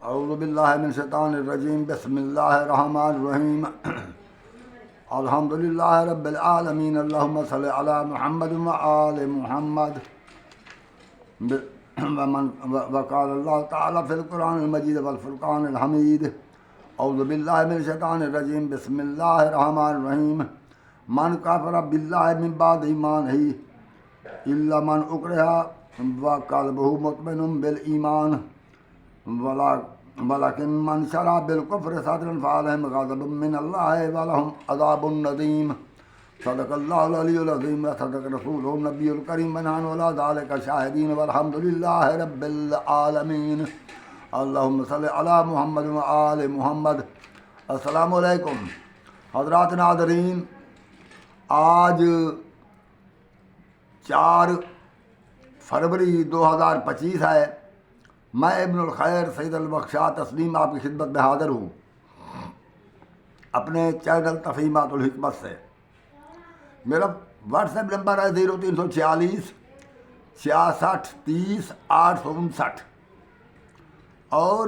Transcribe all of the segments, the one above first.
اعوذ باللہ من الشیطان الرجیم بسم اللہ الرحمن الرحیم الحمد للہ رب العالمین اللہم صلی علی محمد وآل محمد وقال اللہ تعالی فی القرآن المجید والفرقان الحمید اعوذ باللہ من الشیطان الرجیم بسم اللہ الرحمن الرحیم من کفر باللہ من بعد ایمانہ الا من اکرہ وقلبہ مطمئن بالایمان ولكن من شرع بالكفر صدرا فعليهم غضب من الله ولهم عذاب عظيم صدق الله العلي العظيم وصدق رسوله النبي الكريم ونحن على ذلك شاهدين والحمد لله رب العالمين اللهم صل على محمد وآل محمد۔ السلام علیکم حضرات ناظرین، آج 4 فروری 2025 ہے۔ میں ابن الخیر سید البخشا تسلیم آپ کی خدمت میں حاضر ہوں اپنے چینل تفہیمات الحکمت سے۔ میرا واٹس ایپ نمبر ہے 0346 66 30 859 اور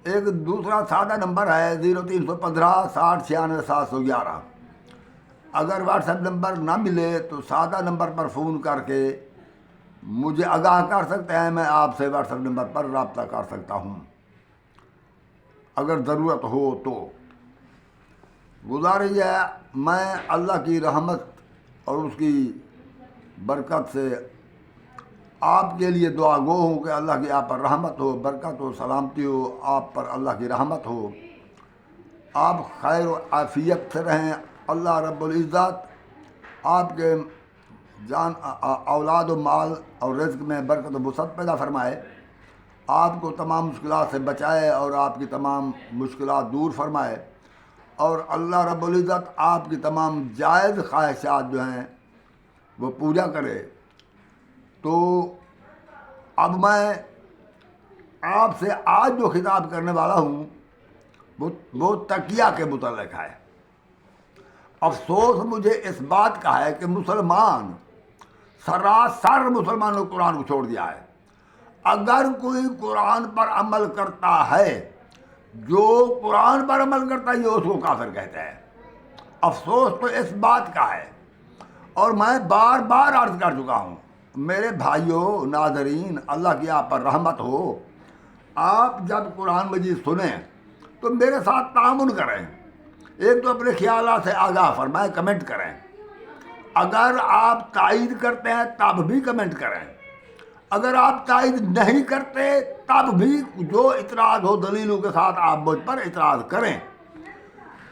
ایک دوسرا سادہ نمبر ہے 0315 60 96 711۔ اگر واٹس ایپ نمبر نہ ملے تو سادہ نمبر پر فون کر کے مجھے آگاہ کر سکتے ہیں، میں آپ سے واٹس ایپ نمبر پر رابطہ کر سکتا ہوں اگر ضرورت ہو تو۔ گزارش ہے میں اللہ کی رحمت اور اس کی برکت سے آپ کے لیے دعا گو ہوں کہ اللہ کی آپ پر رحمت ہو، برکت ہو، سلامتی ہو، آپ پر اللہ کی رحمت ہو، آپ خیر و عافیت سے رہیں، اللہ رب العزت آپ کے جان اولاد و مال اور رزق میں برکت و وسعت پیدا فرمائے، آپ کو تمام مشکلات سے بچائے اور آپ کی تمام مشکلات دور فرمائے، اور اللہ رب العزت آپ کی تمام جائز خواہشات جو ہیں وہ پورا کرے۔ تو اب میں آپ سے آج جو خطاب کرنے والا ہوں وہ تقیہ کے متعلق ہے۔ افسوس مجھے اس بات کا ہے کہ مسلمان سراسر مسلمانوں نے قرآن کو چھوڑ دیا ہے۔ اگر کوئی قرآن پر عمل کرتا ہے، جو قرآن پر عمل کرتا ہے، یہ اس کو کافر کہتے ہیں۔ افسوس تو اس بات کا ہے، اور میں بار بار عرض کر چکا ہوں، میرے بھائیوں ناظرین، اللہ کی آپ پر رحمت ہو، آپ جب قرآن مجید سنیں تو میرے ساتھ تعاون کریں۔ ایک تو اپنے خیالات سے آگاہ فرمائیں، کمنٹ کریں۔ اگر آپ تائید کرتے ہیں تب بھی کمنٹ کریں، اگر آپ تائید نہیں کرتے تب بھی جو اعتراض ہو دلیلوں کے ساتھ آپ مجھ پر اعتراض کریں۔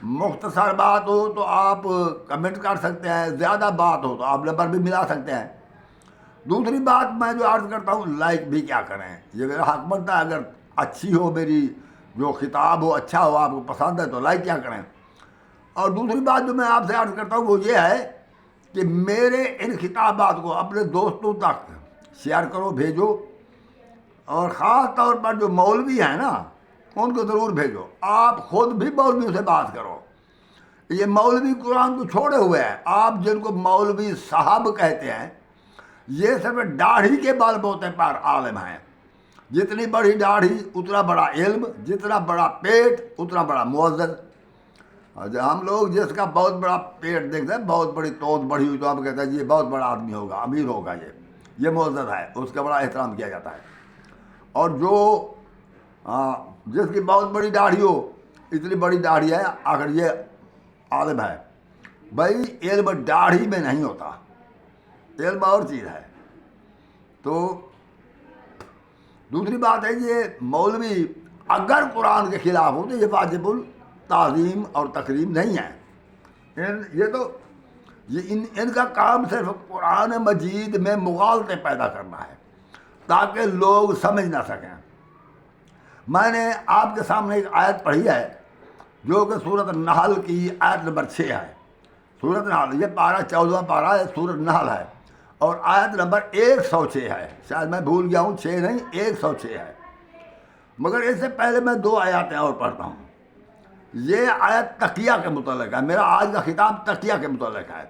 مختصر بات ہو تو آپ کمنٹ کر سکتے ہیں، زیادہ بات ہو تو آپ نمبر بھی ملا سکتے ہیں۔ دوسری بات میں جو عرض کرتا ہوں، لائک بھی کیا کریں، یہ میرا حق بنتا ہے۔ اگر اچھی ہو میری جو خطاب ہو، اچھا ہو، آپ کو پسند ہے تو لائک کیا کریں۔ اور دوسری بات جو میں آپ سے عرض کرتا ہوں وہ یہ ہے کہ میرے ان خطابات کو اپنے دوستوں تک شیئر کرو، بھیجو، اور خاص طور پر جو مولوی ہیں نا ان کو ضرور بھیجو۔ آپ خود بھی مولویوں سے بات کرو۔ یہ مولوی قرآن کو چھوڑے ہوئے ہیں، آپ جن کو مولوی صاحب کہتے ہیں، یہ صرف داڑھی کے بال بوتے پر عالم ہیں۔ جتنی بڑی داڑھی اتنا بڑا علم، جتنا بڑا پیٹ اتنا بڑا مؤذن۔ ہم لوگ جس کا بہت بڑا پیٹ دیکھتے ہیں، بہت بڑی توت بڑھی ہوئی، تو آپ کہتے ہیں یہ بہت بڑا آدمی ہوگا، امیر ہوگا، یہ معزز ہے، اس کا بڑا احترام کیا جاتا ہے۔ اور جو جس کی بہت بڑی داڑھی ہو، اتنی بڑی داڑھی ہے، آخر یہ عالم ہے۔ بھائی علم داڑھی میں نہیں ہوتا، علم اور چیز ہے۔ تو دوسری بات ہے، یہ مولوی اگر قرآن کے خلاف ہو تو یہ واجب تعظیم اور تکریم نہیں ہے۔ یہ تو ان کا کام صرف قرآن مجید میں مغالطے پیدا کرنا ہے تاکہ لوگ سمجھ نہ سکیں۔ میں نے آپ کے سامنے ایک آیت پڑھی ہے جو کہ سورۃ النحل کی آیت نمبر 6 ہے۔ سورۃ النحل، یہ پارہ 14واں پارہ ہے، سورۃ النحل ہے، اور آیت نمبر 106 ہے۔ شاید میں بھول گیا ہوں، 6 نہیں 106 ہے، مگر اس سے پہلے میں 2 آیاتیں اور پڑھتا ہوں۔ یہ آیت تقیہ کے متعلق ہے، میرا آج کا خطاب تقیہ کے متعلق ہے۔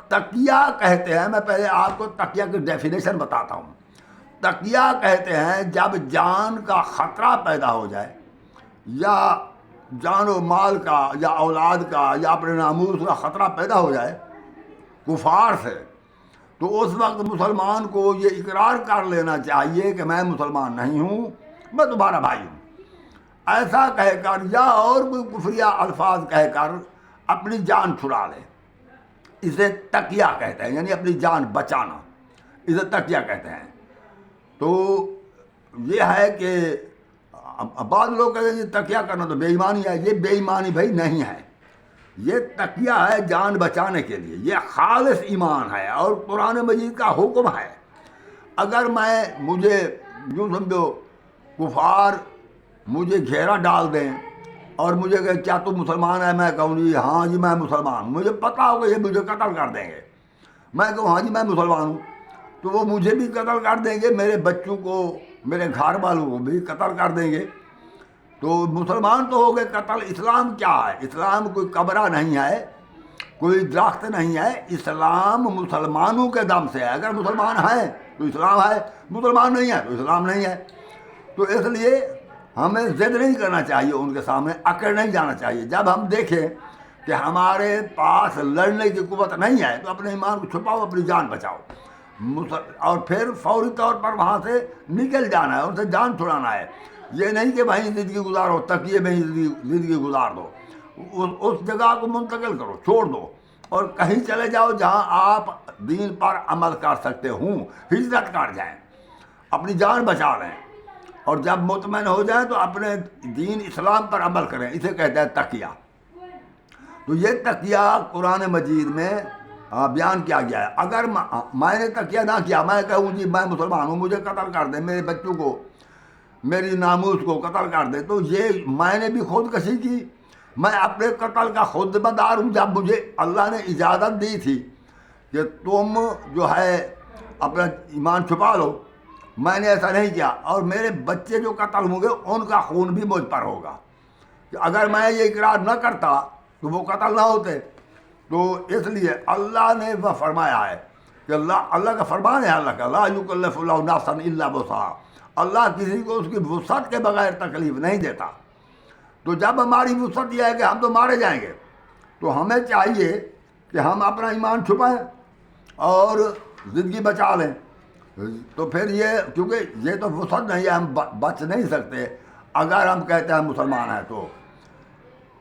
تقیہ کہتے ہیں، میں پہلے آپ کو تقیہ کی ڈیفینیشن بتاتا ہوں۔ تقیہ کہتے ہیں جب جان کا خطرہ پیدا ہو جائے یا جان و مال کا یا اولاد کا یا اپنے ناموس کا خطرہ پیدا ہو جائے کفار سے، تو اس وقت مسلمان کو یہ اقرار کر لینا چاہیے کہ میں مسلمان نہیں ہوں، میں تمہارا بھائی ہوں، ایسا کہہ کر یا اور کوئی کفریہ الفاظ کہہ کر اپنی جان چھڑا لے۔ اسے تقیہ کہتے ہیں، یعنی اپنی جان بچانا، اسے تقیہ کہتے ہیں۔ تو یہ ہے کہ بعض لوگ کہتے ہیں یہ تقیہ کرنا تو بے ایمانی ہے، یہ بے ایمانی بھائی نہیں ہے، یہ تقیہ ہے جان بچانے کے لیے، یہ خالص ایمان ہے اور قرآن مجید کا حکم ہے۔ اگر مجھے یوں سمجھو کفار مجھے گھیرا ڈال دیں اور مجھے کہ کیا تم مسلمان ہے، میں کہوں جی ہاں جی میں مسلمان ہوں، مجھے پتہ ہوگا یہ مجھے قتل کر دیں گے، میں کہوں ہاں جی میں مسلمان ہوں، تو وہ مجھے بھی قتل کر دیں گے، میرے بچوں کو، میرے گھر والوں کو بھی قتل کر دیں گے، تو مسلمان تو ہو گئے قتل۔ اسلام کیا ہے؟ اسلام کوئی قبرہ نہیں ہے، کوئی درخت نہیں ہے، اسلام مسلمانوں کے دم سے ہے۔ اگر مسلمان ہیں تو اسلام ہے، مسلمان نہیں ہے تو اسلام نہیں ہے۔ تو اس لیے ہمیں ضد نہیں کرنا چاہیے، ان کے سامنے اکڑ نہیں جانا چاہیے۔ جب ہم دیکھیں کہ ہمارے پاس لڑنے کی قوت نہیں ہے تو اپنے ایمان کو چھپاؤ، اپنی جان بچاؤ، اور پھر فوری طور پر وہاں سے نکل جانا ہے، ان سے جان چھڑانا ہے۔ یہ نہیں کہ وہیں زندگی گزارو، تکیے میں ہی زندگی گزار دو، اس جگہ کو منتقل کرو، چھوڑ دو، اور کہیں چلے جاؤ جہاں آپ دین پر عمل کر سکتے ہوں، ہجرت کر جائیں، اپنی جان بچا لیں، اور جب مطمئن ہو جائیں تو اپنے دین اسلام پر عمل کریں۔ اسے کہتے ہیں تقیہ۔ تو یہ تقیہ قرآن مجید میں بیان کیا گیا ہے۔ اگر میں نے تقیہ نہ کیا، میں کہوں جی میں مسلمان ہوں، مجھے قتل کر دیں، میرے بچوں کو، میری ناموس کو قتل کر دیں، تو یہ میں نے بھی خودکشی کی، میں اپنے قتل کا خود ذمہ دار ہوں۔ جب مجھے اللہ نے اجازت دی تھی کہ تم جو ہے اپنا ایمان چھپا لو، میں نے ایسا نہیں کیا، اور میرے بچے جو قتل ہوں گے ان کا خون بھی مجھ پر ہوگا۔ کہ اگر میں یہ اقرار نہ کرتا تو وہ قتل نہ ہوتے۔ تو اس لیے اللہ نے وہ فرمایا ہے کہ اللہ کا فرمان ہے، اللہ کا لا یکلف اللہ نفسا الا وسعها، اللہ کسی کو اس کی وسعت کے بغیر تکلیف نہیں دیتا۔ تو جب ہماری وسعت یہ ہے کہ ہم تو مارے جائیں گے، تو ہمیں چاہیے کہ ہم اپنا ایمان چھپائیں اور زندگی بچا لیں۔ تو پھر یہ کیونکہ یہ تو وسعت نہیں ہے، ہم بچ نہیں سکتے اگر ہم کہتے ہیں مسلمان ہیں تو۔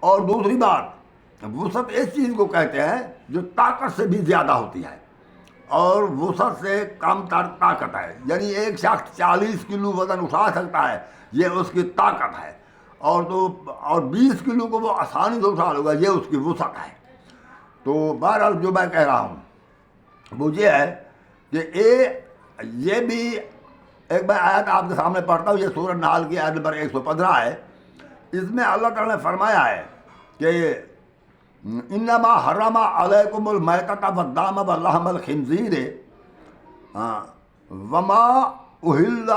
اور دوسری بات، وسعت اس چیز کو کہتے ہیں جو طاقت سے بھی زیادہ ہوتی ہے، اور وسعت سے کم تر طاقت ہے، یعنی ایک شخص 40 کلو وزن اٹھا سکتا ہے، یہ اس کی طاقت ہے، اور 20 کلو کو وہ آسانی سے اٹھا لے گا، یہ اس کی وسعت ہے۔ تو بہرحال جو میں کہہ رہا ہوں وہ یہ ہے کہ یہ بھی ایک میں آیت آپ کے سامنے پڑھتا ہوں، یہ سورہ نحل کی آیت نمبر 115 ہے۔ اس میں اللہ تعالیٰ نے فرمایا ہے کہ انما حرم علیکم المیتۃ والدم ولحم الخنزیر وما اہل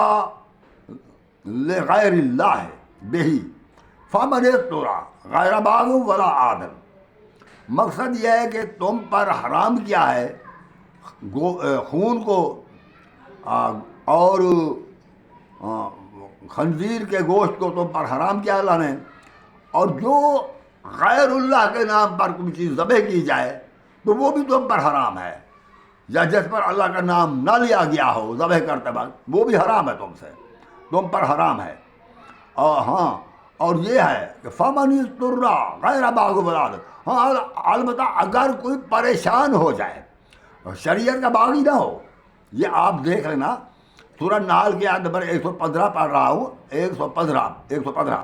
لغیر اللہ بہ فمن اضطر غیر باغ ولا عاد۔ مقصد یہ ہے کہ تم پر حرام کیا ہے خون کو اور خنزیر کے گوشت کو تم پر حرام کیا اللہ نے، اور جو غیر اللہ کے نام پر کوئی چیز ذبح کی جائے تو وہ بھی تم پر حرام ہے، یا جس پر اللہ کا نام نہ لیا گیا ہو ذبح کرتے وقت وہ بھی حرام ہے، تم پر حرام ہے۔ اور ہاں، اور یہ ہے کہ فمن اضطر غیر باغ ولا عاد، ہاں البتہ اگر کوئی پریشان ہو جائے، شریعت کا باغی نہ ہو۔ یہ آپ دیکھ لینا، سورہ نحل کی آیت نمبر 115 پڑھ رہا ہوں، 115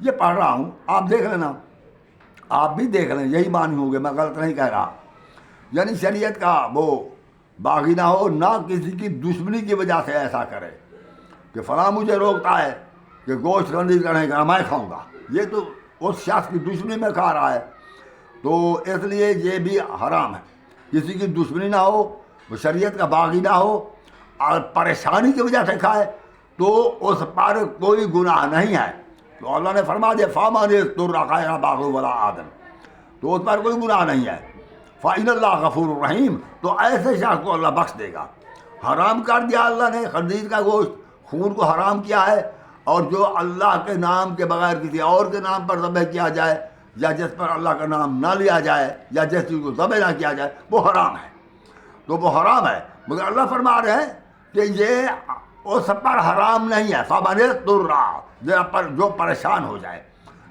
یہ پڑھ رہا ہوں، آپ دیکھ لینا، آپ بھی دیکھ لیں، یہی معنی ہوں گے، میں غلط نہیں کہہ رہا۔ یعنی شریعت کا وہ باغی نہ ہو، نہ کسی کی دشمنی کی وجہ سے ایسا کرے کہ فلاں مجھے روکتا ہے کہ گوشت خنزیر کا نہیں کھانا، میں کھاؤں گا، یہ تو اس شخص کی دشمنی میں کھا رہا ہے، تو اس لیے یہ بھی حرام ہے۔ کسی کی دشمنی نہ ہو، وہ شریعت کا باغی نہ ہو، اور پریشانی کی وجہ سے کھائے تو اس پر کوئی گناہ نہیں ہے۔ تو اللہ نے فرما دیا فَمَنِ اضْطُرَّ غَيْرَ بَاغٍ وَلَا عَادٍ، تو اس پر کوئی گناہ نہیں ہے۔ فَإِنَّ اللَّهَ غَفُورٌ رَحِيمٌ، تو ایسے شخص کو اللہ بخش دے گا، حرام کر دیا اللہ نے خنزیر کا گوشت، خون کو حرام کیا ہے، اور جو اللہ کے نام کے بغیر کسی اور کے نام پر ذبح کیا جائے یا جس پر اللہ کا نام نہ لیا جائے یا جس چیز کو ذبح نہ کیا جائے وہ حرام ہے، تو وہ حرام ہے۔ مگر اللہ فرما رہے ہیں کہ یہ اس پر حرام نہیں ہے، فمن اضطر، جو پریشان ہو جائے۔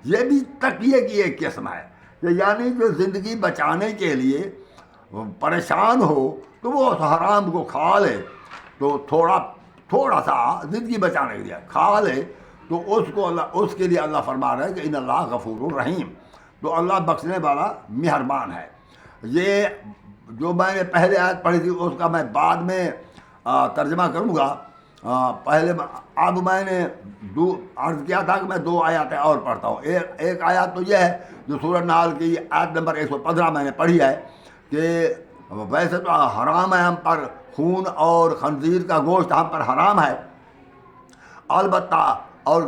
یہ بھی تقیے کی ایک قسم ہے کہ یعنی جو زندگی بچانے کے لیے پریشان ہو تو وہ اس حرام کو کھا لے، تو تھوڑا سا زندگی بچانے کے لیے کھا لے، تو اس کے لیے اللہ فرما رہا ہے کہ ان اللہ غفور الرحیم، تو اللہ بخشنے والا مہربان ہے۔ یہ جو میں نے پہلے آیت پڑھی تھی اس کا میں بعد میں ترجمہ کروں گا۔ پہلے اب میں نے عرض کیا تھا کہ میں 2 آیاتیں اور پڑھتا ہوں۔ ایک آیات تو یہ ہے جو سورہ نحل کی آیت نمبر 115 میں نے پڑھی ہے کہ ویسے تو حرام ہے ہم پر خون اور خنزیر کا گوشت ہم پر حرام ہے، البتہ اور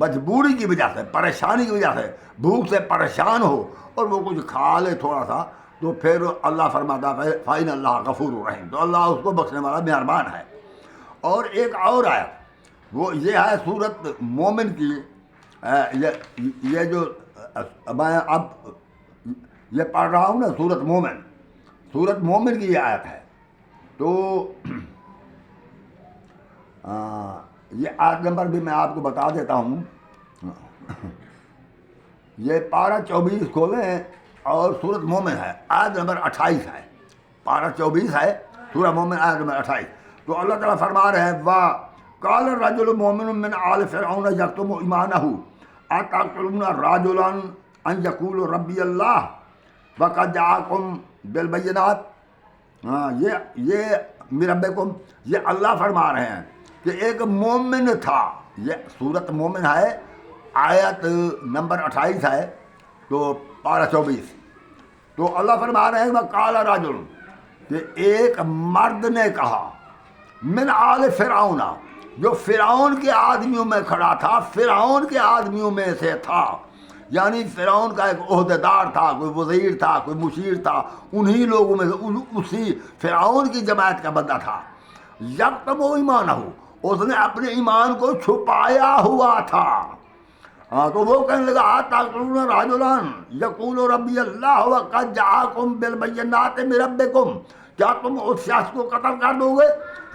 مجبوری کی وجہ سے، پریشانی کی وجہ سے، بھوک سے پریشان ہو اور وہ کچھ کھا لے تھوڑا سا، تو پھر اللہ فرماتا ہے فَإِنَّ اللَّهَ غَفُورٌ رَحِيمٌ، تو اللہ اس کو بخشنے والا مہربان ہے۔ اور ایک اور آیت وہ یہ ہے سورۃ مومن کی، یہ جو میں اب یہ پڑھ رہا ہوں نا سورۃ مومن کی یہ آیت ہے، تو یہ آیت نمبر بھی میں آپ کو بتا دیتا ہوں۔ یہ پارہ 24 کھولیں اور سورۃ مومن ہے، آیت نمبر 28 ہے، پارہ 24 ہے، سورہ مومن آیت نمبر 28۔ تو اللہ تعالیٰ فرما رہے ہیں وَقَالَ الرَّجُلُ مُؤْمِنٌ مِّنْ آلِ فِرْعَوْنَ يَكْتُمُ إِيمَانَهُ أَتَقْتُلُونَ رَجُلًا أَن يَقُولَ رَبِّيَ اللَّهُ وَقَدْ جَاءَكُم بِالْبَيِّنَاتِ۔ یہ من ربکم، یہ اللہ فرما رہے ہیں کہ ایک مومن تھا، یہ سورۃ مومن ہے، آیت نمبر 28 ہے، تو پارہ 24۔ تو اللہ فرما رہے ہیں وَقَالَ رَجُلٌ، کہ ایک مرد نے کہا، من آل فرعون، جو فرعون کے آدمیوں میں کھڑا تھا، فرعون کے آدمیوں میں سے تھا، یعنی فرعون کا ایک عہدیدار تھا، کوئی وزیر تھا، کوئی مشیر تھا، انہی لوگوں میں سے، اسی فرعون کی جماعت کا بندہ تھا۔ یکتم ایمانہ، اس نے اپنے ایمان کو چھپایا ہوا تھا۔ تو وہ کہنے لگا اتقتلون رجلا یقول ربی اللہ وقد جاءکم بالبینات من ربکم، کیا تم اس شخص کو قتل کر دو گے؟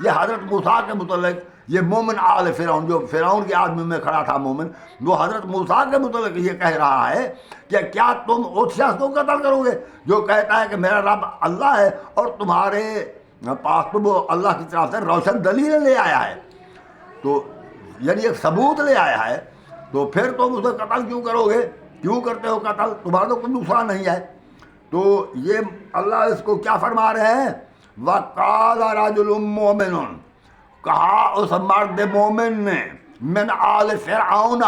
یہ حضرت موسیٰ کے متعلق، یہ مومن آل فرعون جو فرعون کے آدمی میں کھڑا تھا مومن، وہ حضرت موسیٰ کے متعلق یہ کہہ رہا ہے کہ کیا تم اس شخص کو قتل کرو گے جو کہتا ہے کہ میرا رب اللہ ہے اور تمہارے پاس تو وہ اللہ کی طرف سے روشن دلیل لے آیا ہے، تو یعنی ایک ثبوت لے آیا ہے، تو پھر تم اسے قتل کیوں کرو گے؟ کیوں کرتے ہو قتل؟ تمہارا تو کوئی نقصان نہیں ہے۔ تو یہ اللہ اس کو کیا فرما رہے ہیں؟ وَقَالَ رَجُلٌ مُّؤْمِنٌ، کہا اس مرد مومن نے، من آل فرعون،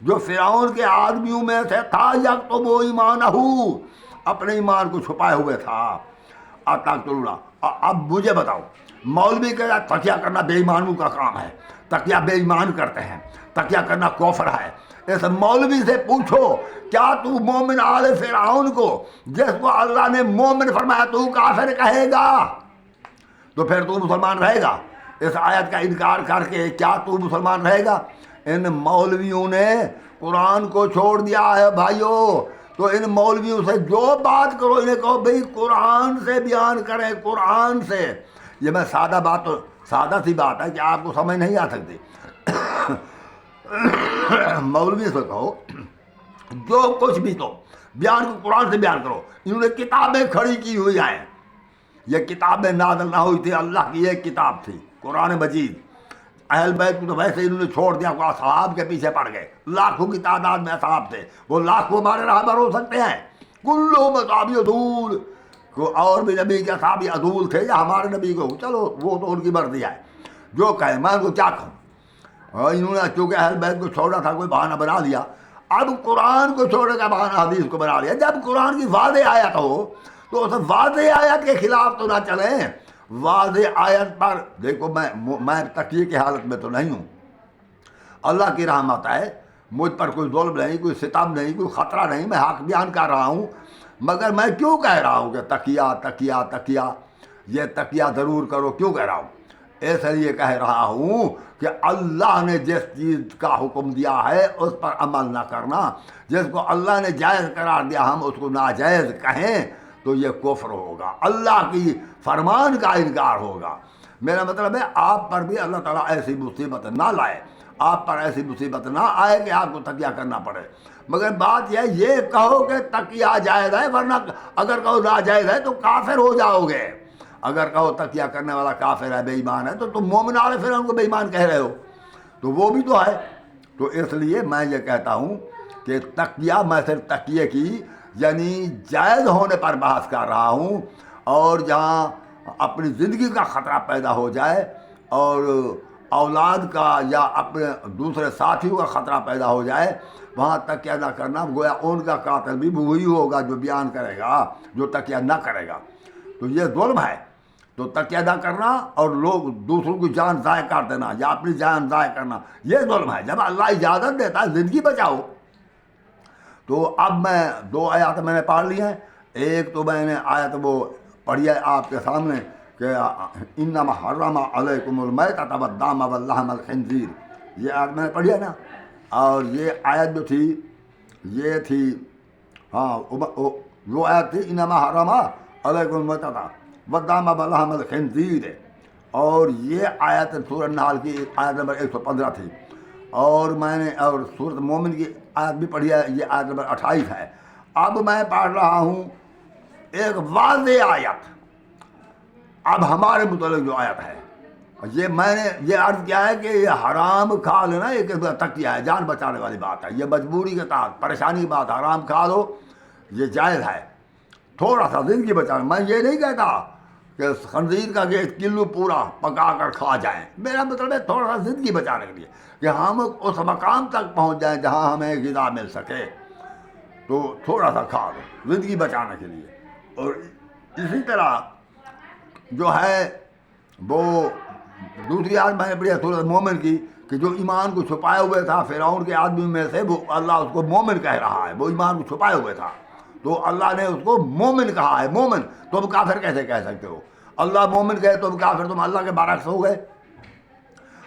جو فرعون کے آدمیوں میں سے تھا، یکتم ایمانہ، اپنے ایمان کو چھپائے ہوئے تھا۔ اتقتلون، اب مجھے بتاؤ، مولوی کہتا ہے تقیہ کرنا بے ایمانوں کا کام ہے، تقیہ بے ایمان کرتے ہیں، تقیہ کرنا کفر ہے۔ اس مولوی سے پوچھو کیا تو مومن آل فرعون کو، جس کو اللہ نے مومن فرمایا، تو کافر کہے گا؟ تو پھر تو مسلمان رہے گا؟ اس آیت کا انکار کر کے کیا تو مسلمان رہے گا؟ ان مولویوں نے قرآن کو چھوڑ دیا ہے بھائیو۔ تو ان مولویوں سے جو بات کرو انہیں کہو بھئی قرآن سے بیان کریں، قرآن سے۔ یہ میں سادہ سی بات ہے کہ آپ کو سمجھ نہیں آ سکتی۔ مولوی سے کہو جو کچھ بھی تو بیان کو قرآن سے بیان کرو۔ انہوں نے کتابیں کھڑی کی ہوئی ہیں، یہ کتابیں نازل نہ ہوئی تھی، اللہ کی ایک کتاب تھی قرآن مجید۔ اہل بیت کو تو ویسے انہوں نے چھوڑ دیا، کوئی اصحاب کے پیچھے پڑ گئے، لاکھوں کی تعداد میں اصحاب تھے، وہ لاکھوں ہمارے رہبر ہو سکتے ہیں؟ کلہم اصحابی عدول، اور بھی نبی کے اصحابی عدول تھے یا ہمارے نبی کو، چلو وہ تو ان کی مرضی ہے، جو کہے، میں ان کو کیا کہوں۔ انہوں نے چونکہ اہل بیت کو چھوڑا تھا، کوئی بہانہ بنا لیا، اب قرآن کو چھوڑنے کا بہانہ حدیث کو بنا لیا۔ جب قرآن کی واضح آیت ہو تو اس واضح آیت کے خلاف تو نہ چلیں۔ واضح آیت پر دیکھو، میں تقیے کی حالت میں تو نہیں ہوں، اللہ کی رحمت ہے، مجھ پر کوئی ظلم نہیں، کوئی ستم نہیں، کوئی خطرہ نہیں، میں حق بیان کر رہا ہوں۔ مگر میں کیوں کہہ رہا ہوں کہ تقیہ تقیہ تقیہ، یہ تقیہ ضرور کرو، کیوں کہہ رہا ہوں؟ اس لیے کہہ رہا ہوں کہ اللہ نے جس چیز کا حکم دیا ہے اس پر عمل نہ کرنا، جس کو اللہ نے جائز قرار دیا ہم اس کو ناجائز کہیں تو یہ کفر ہوگا، اللہ کی فرمان کا انکار ہوگا۔ میرا مطلب ہے آپ پر بھی اللہ تعالیٰ ایسی مصیبت نہ لائے، آپ پر ایسی مصیبت نہ آئے کہ آپ کو تکیہ کرنا پڑے، مگر بات یہ کہو کہ تکیہ جائز ہے، ورنہ اگر کہو ناجائز ہے تو کافر ہو جاؤ گے۔ اگر کہو تکیہ کرنے والا کافر ہے، بے ایمان ہے، تو تم مومن والے پھر ان کو بے ایمان کہہ رہے ہو، تو وہ بھی تو ہے۔ تو اس لیے میں یہ کہتا ہوں کہ تکیہ، میں صرف تکیے کی یعنی جائز ہونے پر بحث کر رہا ہوں، اور جہاں اپنی زندگی کا خطرہ پیدا ہو جائے اور اولاد کا یا اپنے دوسرے ساتھیوں کا خطرہ پیدا ہو جائے، وہاں تکیہ نہ کرنا، گویا ان کا قاتل بھی وہی ہوگا جو بیان کرے گا، جو تکیہ نہ کرے گا، تو یہ ظلم ہے۔ تو تکیہ نہ کرنا اور لوگ دوسروں کی جان ضائع کر دینا یا اپنی جان ضائع کرنا، یہ ظلم ہے۔ جب اللہ اجازت دیتا ہے زندگی بچاؤ، تو اب میں 2 آیات میں نے پڑھ لی ہیں۔ ایک تو میں نے آیت وہ پڑھی ہے آپ کے سامنے کہ انما حرم علیکم المیتۃ والدم ولحم الخنزیر، یہ آیت میں نے پڑھی ہے نا، اور یہ آیت جو تھی یہ تھی، ہاں وہ آیت تھی انما حرم علیکم المیتۃ والدم ولحم الخنزیر، اور یہ آیت سورۃ النحل کی آیت نمبر 115 تھی، اور میں نے اور سورۃ مومن کی آیت بھی پڑھی ہے، یہ آیت نمبر 28 ہے۔ اب میں پڑھ رہا ہوں ایک واضح آیت، اب ہمارے متعلق جو آیت ہے، یہ میں نے یہ عرض کیا ہے کہ یہ حرام کھا لینا ایک تکیہ ہے، جان بچانے والی بات ہے، یہ مجبوری کے تحت پریشانی کی بات، حرام کھا لو یہ جائز ہے، تھوڑا سا زندگی بچانا۔ میں یہ نہیں کہتا کہ خنزیر کا کہ 1 کلو پورا پکا کر کھا جائیں، میرا مطلب ہے تھوڑا سا زندگی بچانے کے لیے کہ ہم اس مقام تک پہنچ جائیں جہاں ہمیں غذا مل سکے، تو تھوڑا سا کھا لو زندگی بچانے کے لیے۔ اور اسی طرح جو ہے وہ دوسری آیت میں نے پڑھی ہے سورۃ مومن کی کہ جو ایمان کو چھپائے ہوئے تھا فرعون کے آدمی میں سے، وہ اللہ اس کو مومن کہہ رہا ہے، وہ ایمان کو چھپائے ہوئے تھا تو اللہ نے اس کو مومن کہا ہے۔ مومن تم کافر کیسے کہہ سکتے ہو؟ اللہ مومن کہے تم کافر، تم اللہ کے برعکس ہو گئے۔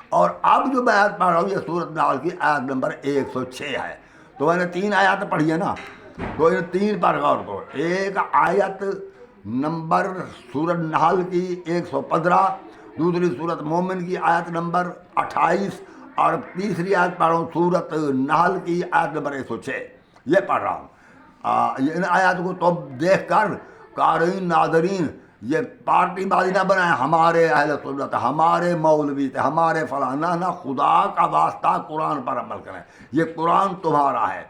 اور اب جو میں آیت پڑھ رہا ہوں یہ سورۃ النحل کی آیت نمبر 106 ہے، تو میں نے 3 آیات پڑھی ہے نا، تو ان 3 پر غور کرو۔ ایک آیت نمبر سورۃ النحل کی 115، دوسری سورۃ مومن کی آیت نمبر 28، اور تیسری آیت پڑھ رہا ہوں سورۃ النحل کی آیت نمبر 106، یہ پڑھ رہا ہوں۔ ان آیات کو تم دیکھ کر قارئین ناظرین یہ پارٹی بازی نہ بنائیں، ہمارے اہل سنت، ہمارے مولوی تھے، ہمارے فلانا، نہ، خدا کا واسطہ قرآن پر عمل کریں۔ یہ قرآن تمہارا ہے،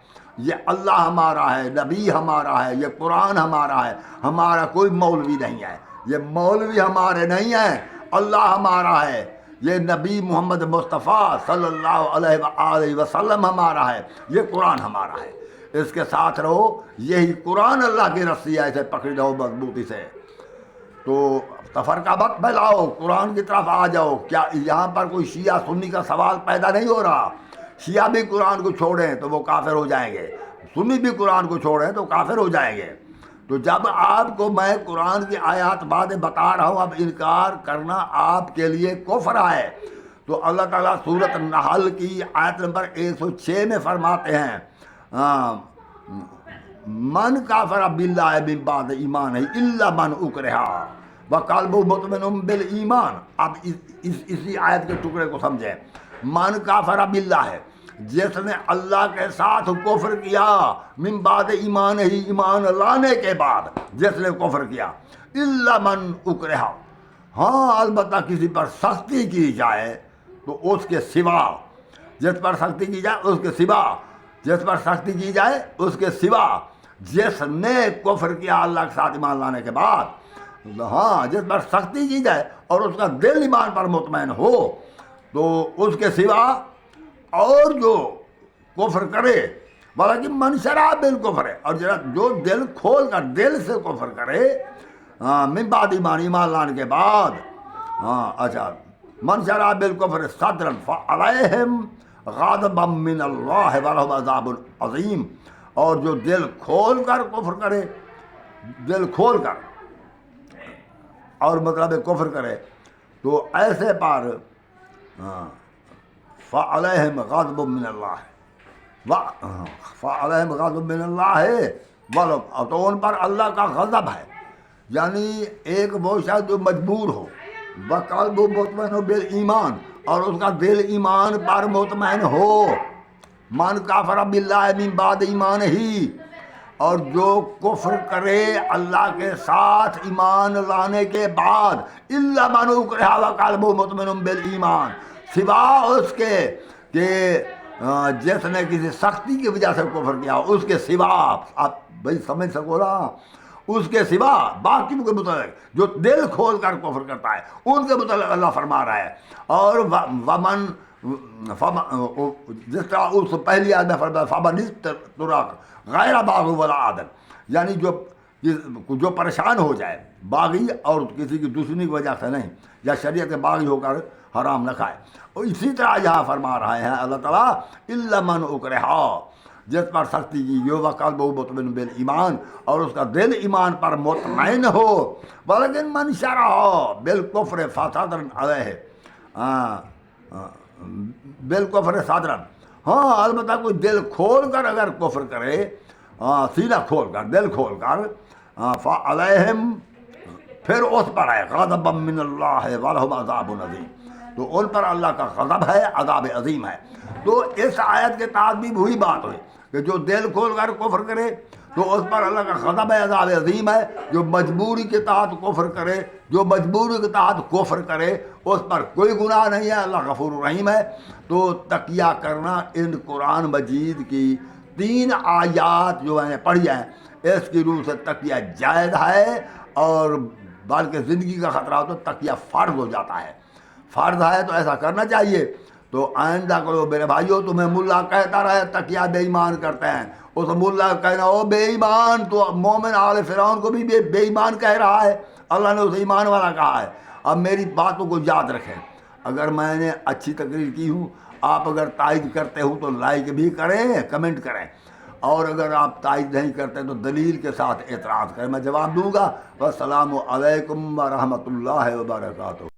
یہ اللہ ہمارا ہے، نبی ہمارا ہے، یہ قرآن ہمارا ہے، ہمارا کوئی مولوی نہیں ہے، یہ مولوی ہمارے نہیں ہیں، اللہ ہمارا ہے، یہ نبی محمد مصطفیٰ صلی اللہ علیہ وآلہ وسلم ہمارا ہے، یہ قرآن ہمارا ہے، اس کے ساتھ رہو، یہی قرآن اللہ کی رسی ہے، اسے پکڑ رہو مضبوطی سے۔ تو تفرقہ مت پھیلاؤ، قرآن کی طرف آ جاؤ۔ کیا یہاں پر کوئی شیعہ سنی کا سوال پیدا نہیں ہو رہا؟ شیعہ بھی قرآن کو چھوڑیں تو وہ کافر ہو جائیں گے، سنی بھی قرآن کو چھوڑیں تو کافر ہو جائیں گے۔ تو جب آپ کو میں قرآن کی آیات باتیں بتا رہا ہوں، اب انکار کرنا آپ کے لیے کفر ہے، تو اللہ تعالیٰ سورۃ النحل کی آیت نمبر 106 میں فرماتے ہیں من کافر باللہ من بعد ایمانہ الا من اکرہ وقلبہ مطمئن بالایمان۔ اب اسی آیت کے ٹکڑے کو سمجھیں، من کافر باللہ ہے جس نے اللہ کے ساتھ کفر کیا، من بعد ایمان ہی، ایمان لانے کے بعد جس نے کفر کیا، الا من اکرہ، ہاں البتہ کسی پر سختی کی جائے تو اس کے سوا، جس پر سختی کی جائے اس کے سوا، جس پر سختی کی جائے اس کے سوا، جس نے کفر کیا اللہ کے ساتھ ایمان لانے کے بعد، ہاں جس پر سختی کی جائے اور اس کا دل ایمان پر مطمئن ہو، تو اس کے سوا اور جو کفر کرے، بلکہ من شرع بالکفر ہے، اور جو دل کھول کر دل سے کفر کرے، من بعد ایمان، ایمان لانے کے بعد، اچھا، من شرع بالکفر صدرا فعلیہم غضب من اللہ ولہم عذاب عظیم، اور جو دل کھول کر کفر کرے، دل کھول کر، اور مطلب کفر کرے، تو ایسے پر فعلیہم غضب من اللہ فعلیہم غضب من اللہ تو ان پر اللہ کا غضب ہے، یعنی ایک وہ شخص جو مجبور ہو وقلب مطمئن بالایمان اور اس کا دل ایمان پر مطمئن ہو، من کافر باللہ من بعد ایمان ہی، اور جو کفر کرے اللہ کے ساتھ ایمان لانے کے بعد، الا من اکرہ وقلب مطمئن بالایمان، سوا اس کے کہ جس نے کسی سختی کی وجہ سے کفر کیا اس کے سوا، آپ بھائی سمجھ سکو نا، اس کے سوا باقی کے متعلق جو دل کھول کر کفر کرتا ہے ان کے متعلق اللہ فرما رہا ہے۔ اور ومن جس طرح اس پہلی آیت میں فرمایا فمن اضطر غیر باغ ولا عادل، یعنی جو پریشان ہو جائے باغی اور کسی کی دشمنی کی وجہ سے نہیں، یا شریعت کے باغی ہو کر حرام نہ کھائے، اور اسی طرح یہاں فرما رہے ہیں اللہ تعالیٰ الا من اکرہ، جس پر سختی کی جو وقلب مطمئن بالایمان اور اس کا دل ایمان پر مطمئن ہو، ولیکن من شرح بالکفر فصدر علیہ بالکفر صدرا، ہاں البتہ کوئی دل کھول کر اگر کفر کرے، سینہ کھول کر دل کھول کر، فعلیہم پھر اس پر ہے غضب من اللہ ولہم عذاب عظیم، تو ان پر اللہ کا غضب ہے، عذاب عظیم ہے۔ تو اس آیت کے تحت بھی وہی بات ہوئی کہ جو دل کھول کر کفر کرے تو اس پر اللہ کا غضب ہے، عذاب عظیم ہے، جو مجبوری کے تحت کفر کرے، جو مجبوری کے تحت کفر کرے اس پر کوئی گناہ نہیں ہے، اللہ غفور الرحیم ہے۔ تو تقیہ کرنا ان قرآن مجید کی 3 آیات جو میں نے پڑھی ہیں اس کی روح سے تقیہ جائز ہے، اور بلکہ زندگی کا خطرہ ہو تو تقیہ فرض ہو جاتا ہے، فرض ہے تو ایسا کرنا چاہیے۔ تو آئندہ کرو میرے بھائیو، تمہیں ملا کہتا رہے تقیہ بے ایمان کرتے ہیں، اس ملا کہنا او بے ایمان، تو مومن آل فرعون کو بھی بے ایمان کہہ رہا ہے، اللہ نے اسے ایمان والا کہا ہے۔ اب میری باتوں کو یاد رکھیں، اگر میں نے اچھی تقریر کی ہوں، آپ اگر تائید کرتے ہو تو لائک بھی کریں، کمنٹ کریں، اور اگر آپ تائید نہیں کرتے تو دلیل کے ساتھ اعتراض کریں، میں جواب دوں گا۔ والسلام علیکم ورحمۃ اللہ وبرکاتہ۔